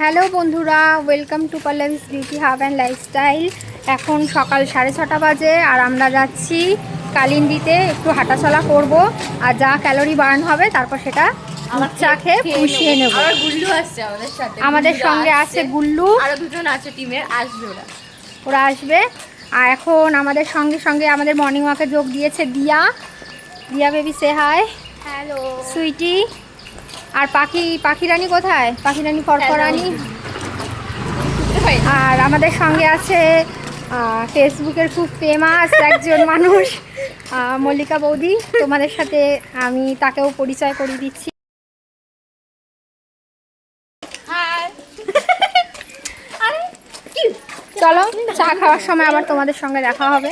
Hello বন্ধুরা, welcome to Pallavi's beauty hub and lifestyle. এখন সকাল 6:30 বাজে আর আমরা যাচ্ছি কালিন্দিতে একটু হাঁটাচলা করব। আর যা ক্যালোরি বার্ন হবে তারপর সেটা চা খেয়ে পুষিয়ে নেব। আর গুল্লু আসছে আমাদের সাথে, আমাদের সঙ্গে আছে গুল্লু, আরো দুজন আছে টিমের, আসবে ওরা আসবে। আর এখন আমাদের সঙ্গে সঙ্গে আমাদের মর্নিং ওয়াকে যোগ দিয়েছে দিয়া। দিয়া বেবি সে হাই। হ্যালো সুইটি। আর পাখি রানী কোথায়? পাখি রানী ফরফরানি। আর আমাদের সঙ্গে আছে ফেসবুকের খুব ফেমাস একজন মানুষ, মল্লিকা বৌদি। তোমাদের সাথে আমি তাকেও পরিচয় করিয়ে দিচ্ছি। চলো চা খাওয়ার সময় আবার তোমাদের সঙ্গে দেখা হবে।